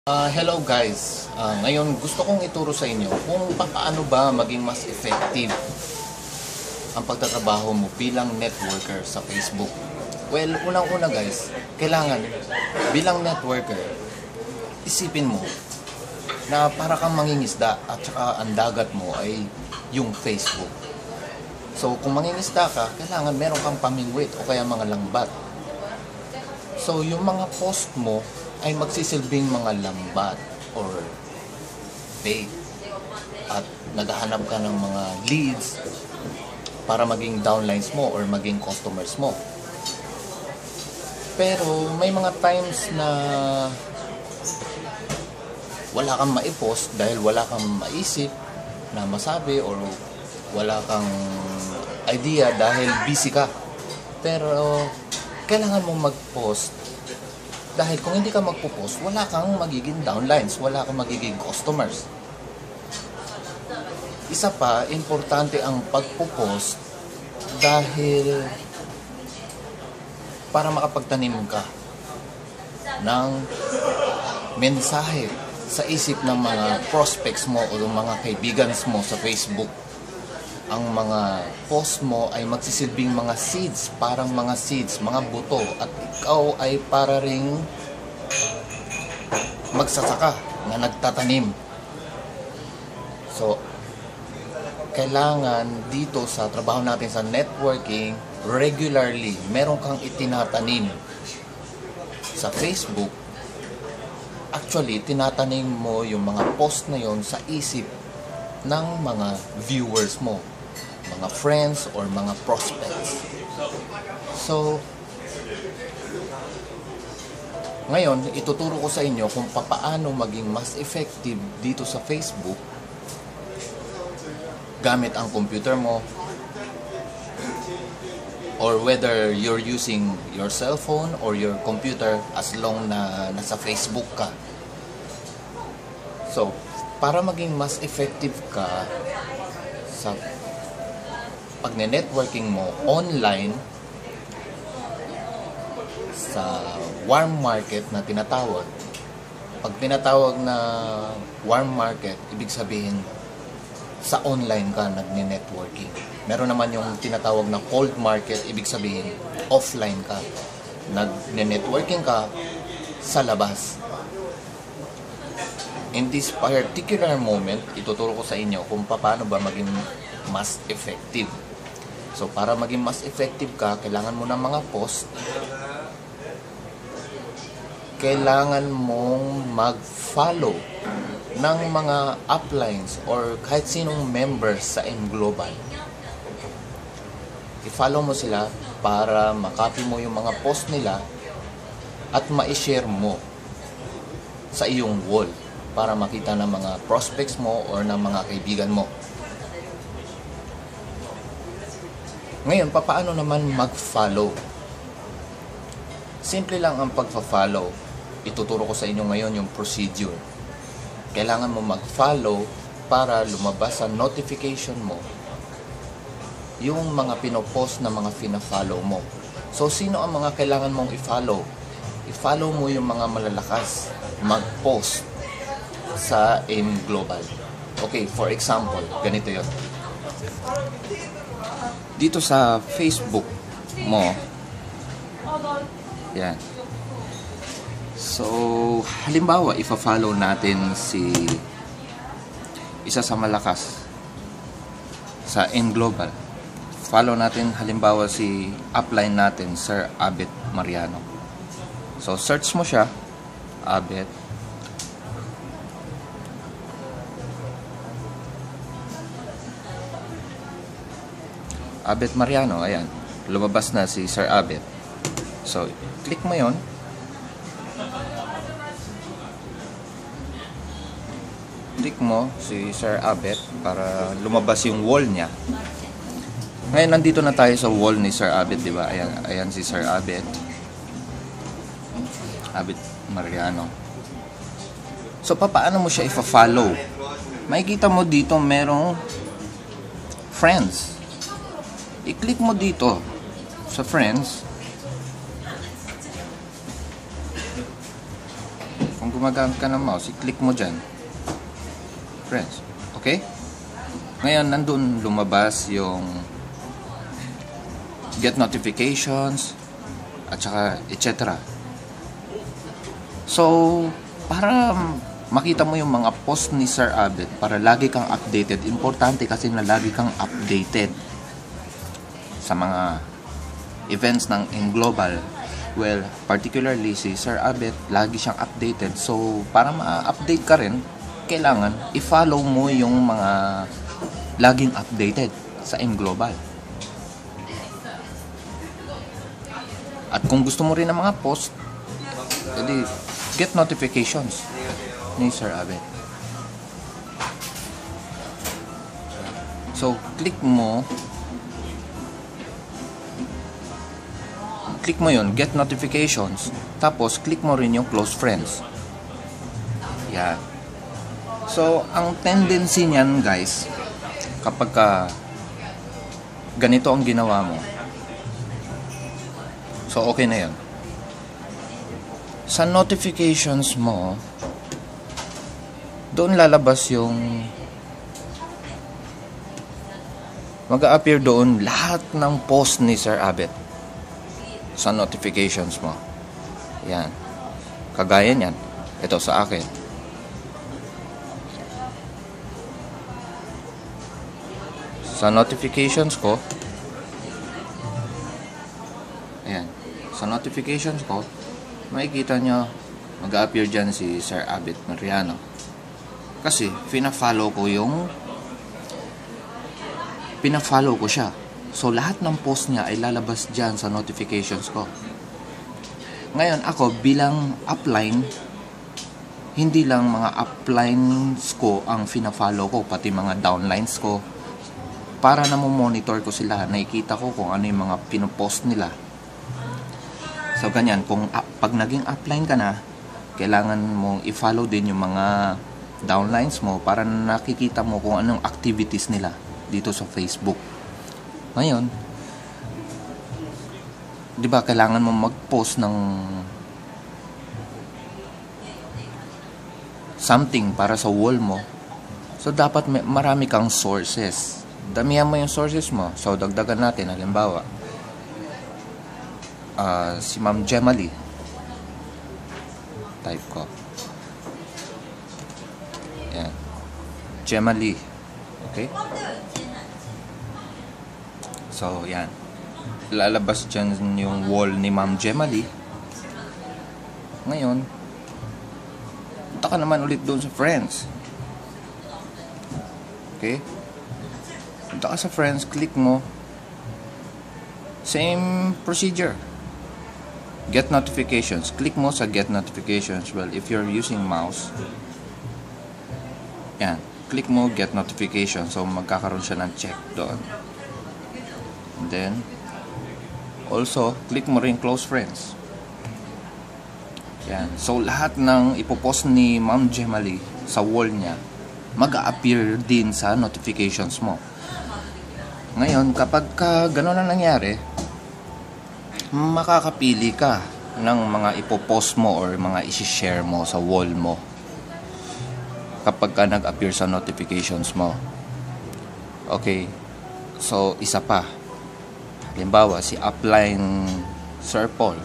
Hello guys, ngayon gusto kong ituro sa inyo kung paano ba maging mas effective ang pagtatrabaho mo bilang networker sa Facebook. Well, unang-una guys, kailangan bilang networker, isipin mo na para kang mangingisda at saka ang dagat mo ay yung Facebook. So kung mangingisda ka, kailangan meron kang pamingwit o kaya mga lambat. So yung mga post mo ay magsisilbing mga lambat or bait at naghahanap ka ng mga leads para maging downlines mo or maging customers mo. Pero may mga times na wala kang maipost dahil wala kang maisip na masabi or wala kang idea dahil busy ka. Pero kailangan mong mag-post dahil kung hindi ka magpo-post, wala kang magiging downlines, wala kang magiging customers. Isa pa, importante ang pagpo-post dahil para makapagtanim ka ng mensahe sa isip ng mga prospects mo o mga kaibigans mo sa Facebook. Ang mga post mo ay magsisilbing mga seeds, parang mga seeds, mga buto, at ikaw ay para ring magsasaka na nagtatanim. So, kailangan dito sa trabaho natin sa networking, regularly, meron kang itinatanim sa Facebook. Actually, tinatanim mo yung mga post na yon sa isip ng mga viewers mo, mga friends or mga prospects. So, ngayon, ituturo ko sa inyo kung paano maging mas effective dito sa Facebook gamit ang computer mo or whether you're using your cellphone or your computer as long na nasa Facebook ka. So, para maging mas effective ka sa pagne-networking mo online sa warm market na tinatawag. Pag tinatawag na warm market, ibig sabihin sa online ka nagne-networking. Meron naman yung tinatawag na cold market, ibig sabihin offline ka. Nagne-networking ka sa labas. In this particular moment, ituturo ko sa inyo kung paano ba maging mas effective. So, para maging mas effective ka, kailangan mo ng mga post. Kailangan mong mag-follow ng mga uplines or kahit sinong members sa M-Global. I-follow mo sila para makopy mo yung mga post nila at ma-share mo sa iyong wall para makita ng mga prospects mo or ng mga kaibigan mo. Ngayon, paano naman mag-follow? Simple lang ang pag-follow. Ituturo ko sa inyo ngayon yung procedure. Kailangan mo mag-follow para lumabas sa notification mo yung mga pinopost na mga fina-follow mo. So, sino ang mga kailangan mong i-follow? I-follow mo yung mga malalakas mag-post sa AIM Global. Okay, for example, ganito yun. Dito sa Facebook mo, yan. So, halimbawa, ifa-follow natin si isa sa malakas sa AIM Global. Follow natin halimbawa si upline natin, Sir Abet Mariano. So, search mo siya, Abet. Abet Mariano, ayan. Lumabas na si Sir Abet. So, click mo yon. Click mo si Sir Abet para lumabas yung wall niya. Ngayon, nandito na tayo sa wall ni Sir Abet, di ba? Ayan, ayan si Sir Abet. Abet Mariano. So, paano mo siya ifa-follow? Makikita mo dito merong friends. I-click mo dito sa friends. Kung gumagamit ka ng mouse, i-click mo dyan. Friends. Okay? Ngayon, nandun lumabas yung get notifications, at saka etc. So, para makita mo yung mga post ni Sir Abet, para lagi kang updated, importante kasi na lagi kang updated sa mga events ng in global. Well, particularly si Sir Abet, lagi siyang updated. So, para ma-update ka rin, kailangan i-follow mo yung mga laging updated sa in global. At kung gusto mo rin ng mga post, edi get notifications ni Sir Abet. So, click mo yun, get notifications, tapos click mo rin yung close friends. Yan. So, ang tendency niyan guys, kapag ganito ang ginawa mo, so okay na yun. Sa notifications mo, doon lalabas yung mag-a-appear doon lahat ng post ni Sir Abet sa notifications mo. Yan. Kagaya niyan. Ito sa akin. Sa notifications ko, ayan. Sa notifications ko, makikita nyo, mag-a-appear dyan si Sir Abet Mariano. Kasi, pina-follow ko siya. So, lahat ng post niya ay lalabas dyan sa notifications ko. Ngayon, ako bilang upline, hindi lang mga uplines ko ang pina-follow ko, pati mga downlines ko. Para na monitor ko sila, nakikita ko kung ano yung mga pinopost nila. So, ganyan. Pag naging upline ka na, kailangan mong i-follow din yung mga downlines mo para nakikita mo kung anong activities nila dito sa Facebook. Ngayon, di ba kailangan mo mag-post ng something para sa wall mo. So, dapat marami kang sources. Damihan mo yung sources mo. So, dagdagan natin. Halimbawa, si Ma'am Gemma Lee. Type ko. Yan. Gemma Lee. Okay? So, yan. Lalabas dyan yung wall ni Ma'am Gemma Lee. Ngayon, punta ka naman ulit doon sa friends. Okay? Punta ka sa friends, click mo. Same procedure. Get notifications. Click mo sa get notifications. Well, if you're using mouse, yan. Click mo get notifications. So, magkakaroon siya ng check doon. And then, also, click mo rin close friends. Yan. So, lahat ng ipopost ni Ma'am Gemma Lee sa wall niya, mag-a-appear din sa notifications mo. Ngayon, kapag gano'n na nangyari, makakapili ka ng mga ipopost mo or mga isi-share mo sa wall mo kapag ka nag-appear sa notifications mo. Okay. So, isa pa. Halimbawa, si upline Sir Paul.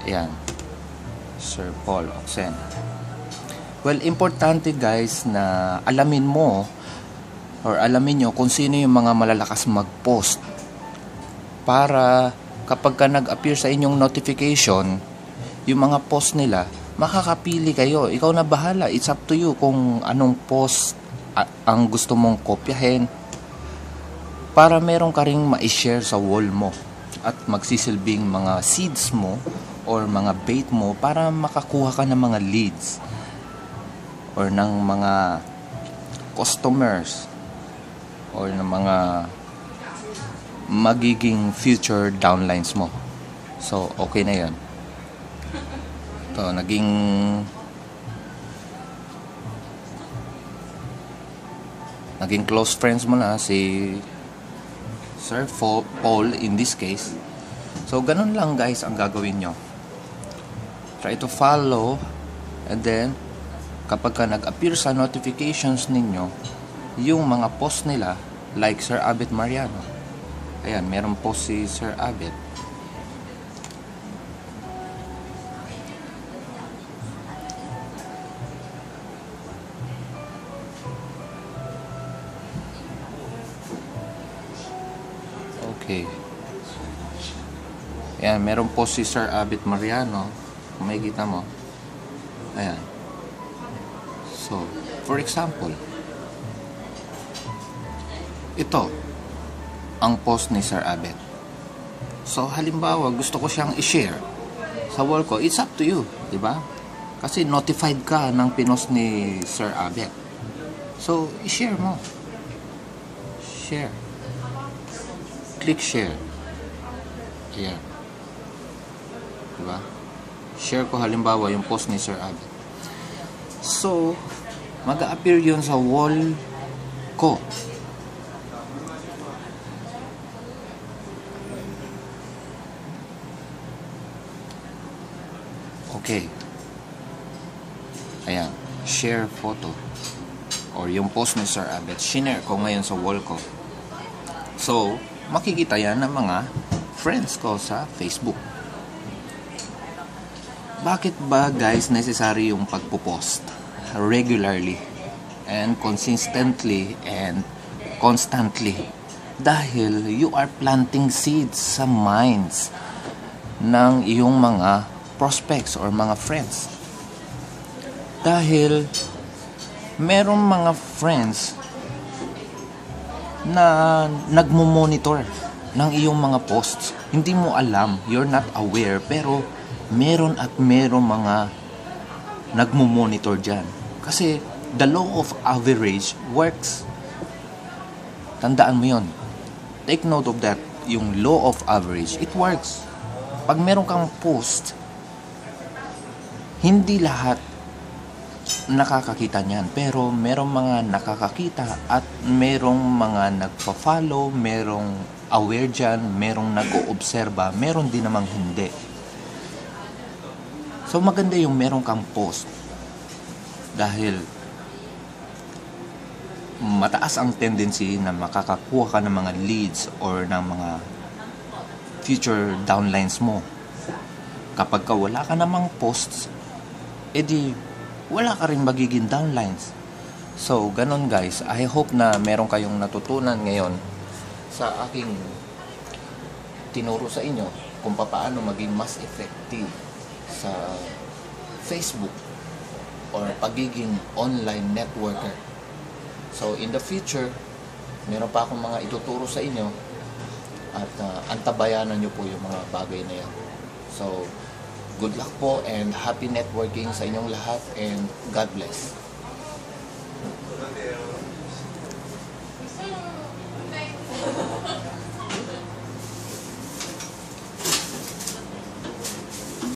Ayan. Sir Paul Oxen. Well, importante guys na alamin mo or alamin nyo kung sino yung mga malalakas mag-post para kapag ka nag-appear sa inyong notification, yung mga post nila, makakapili kayo. Ikaw na bahala. It's up to you kung anong post ang gusto mong kopyahin para meron ka ring ma-share sa wall mo at magsisilbing mga seeds mo or mga bait mo para makakuha ka ng mga leads or ng mga customers or ng mga magiging future downlines mo. So, okay na yun. So, naging close friends mo na si Sir Paul in this case. So ganun lang guys ang gagawin nyo. Try to follow, and then kapag ka nag-appear sa notifications ninyo yung mga post nila, like Sir Abet Mariano. Ayan, meron post si Sir Abet. Okay. Ayan, meron po si Sir Abet Mariano. Kung makikita mo. Ayan. So, for example, ito ang post ni Sir Abet. So, halimbawa, gusto ko siyang i-share sa wall ko. It's up to you, di ba? Kasi notified ka ng pinost ni Sir Abet. So, i-share mo. Share. Click share. Ayan. Diba? Share ko halimbawa yung post ni Sir Abet. So, mag-a-appear yun sa wall ko. Okay. Ayan. Share photo. Or yung post ni Sir Abet. Shinare ko ngayon sa wall ko. So, makikita yan ng mga friends ko sa Facebook. Bakit ba guys necessary yung pagpo-post regularly and consistently and constantly? Dahil you are planting seeds sa minds ng iyong mga prospects or mga friends. Dahil merong mga friends na nagmo-monitor ng iyong mga posts. Hindi mo alam, you're not aware, pero meron at meron mga nagmo-monitor dyan. Kasi the law of average works. Tandaan mo yon. Take note of that. Yung law of average, it works. Pag meron kang post, hindi lahat nakakakita niyan. Pero merong mga nakakakita at merong mga nagpa-follow, merong aware dyan, merong nag-oobserba, meron din namang hindi. So maganda yung meron kang post dahil mataas ang tendency na makakakuha ka ng mga leads or ng mga future downlines mo. Kapag ka wala ka namang posts, edi wala ka rin magiging downlines. So ganun guys, I hope na meron kayong natutunan ngayon sa aking tinuro sa inyo kung paano maging mas effective sa Facebook or pagiging online networker. So in the future, meron pa akong mga ituturo sa inyo at antabayanan nyo po yung mga bagay na yan. So good luck po and happy networking sa inyong lahat and God bless.